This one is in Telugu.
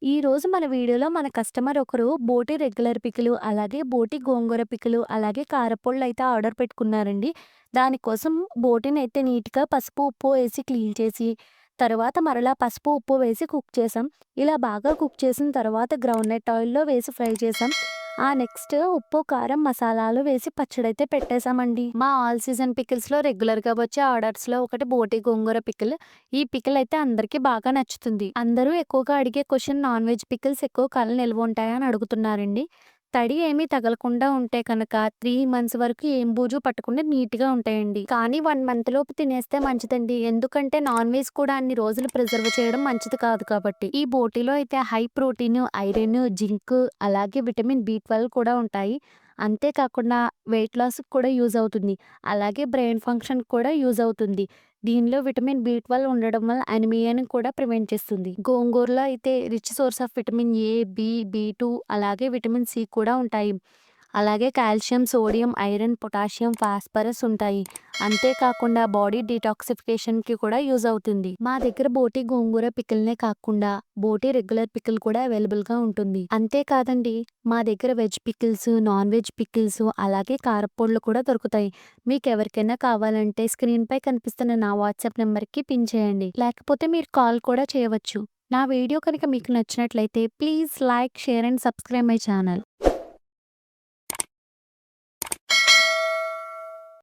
ఈరోజు మన వీడియోలో మన కస్టమర్ ఒకరు బోటి రెగ్యులర్ పికిలు, అలాగే బోటి గోంగూర పికిలు, అలాగే కారప్పొళ్ళైతే ఆర్డర్ పెట్టుకున్నారండి. దానికోసం బోటినైతే నీట్‌గా పసుపు, ఉప్పు వేసి క్లీన్ చేసి, తర్వాత మరలా పసుపు, ఉప్పు వేసి కుక్ చేసాం. ఇలా బాగా కుక్ చేసిన తర్వాత గ్రౌండ్‌నట్ ఆయిల్‌లో వేసి ఫ్రై చేసాం. నెక్స్ట్ ఉప్పు, కారం, మసాలాలు వేసి పచ్చడైతే పెట్టేసామండి. మా ఆల్ సీజన్ పికిల్స్‌లో రెగ్యులర్‌గా వచ్చే ఆర్డర్స్‌లో ఒకటి బోటి గోంగూర పికిల్. ఈ పికిల్ అయితే అందరికీ బాగా నచ్చుతుంది. అందరూ ఎక్కువగా అడిగే క్వెషన్ నాన్ వెజ్ పికిల్స్ ఎక్కువ కాలం నిల్వ ఉంటాయా అని అడుగుతున్నారండి. తడి ఏమీ తగలకుండా ఉంటే కనుక 3 మంత్స్ వరకు ఏం బూజు పట్టకుండా నీట్‌గా ఉంటాయండి. కానీ 1 మంత్ లోపు తినేస్తే మంచిదండి. ఎందుకంటే నాన్ వెజ్ కూడా అన్ని రోజులు ప్రిజర్వ్ చేయడం మంచిది కాదు కాబట్టి. ఈ బోటీలో అయితే హై ప్రోటీన్, ఐరన్, జింక్ అలాగే విటమిన్ బి12 కూడా ఉంటాయి. అంతేకాకుండా వెయిట్ లాస్‌కి కూడా యూజ్ అవుతుంది. అలాగే బ్రెయిన్ ఫంక్షన్‌కి కూడా యూజ్ అవుతుంది. దీనిలో విటమిన్ బి12 ఉండడం వల్ల అనీమియాని కూడా ప్రివెంట్ చేస్తుంది. గోంగూరలో అయితే rich source of vitamin A, B, B two అలాగే విటమిన్ సి కూడా ఉంటాయి. అలాగే calcium, sodium, iron, potassium, phosphorus ఉంటాయి. అంతేకాకుండా బాడీ డీటాక్సిఫికేషన్‌కి కూడా యూజ్ అవుతుంది. మా దగ్గర బోటి గోంగూర పికిల్‌నే కాకుండా బోటి రెగ్యులర్ పికిల్ కూడా అవైలబుల్‌గా ఉంటుంది. అంతేకాదండి, మా దగ్గర veg pickles, non veg pickles అలాగే కారప్పొడులు కూడా దొరుకుతాయి. మీకెవరికైనా కావాలంటే స్క్రీన్‌పై కనిపిస్తున్న నా వాట్సాప్ నంబర్‌కి పిన్ చేయండి. లేకపోతే మీరు కాల్ కూడా చేయవచ్చు. నా వీడియో కనుక మీకు నచ్చినట్లయితే please like, share and subscribe my channel.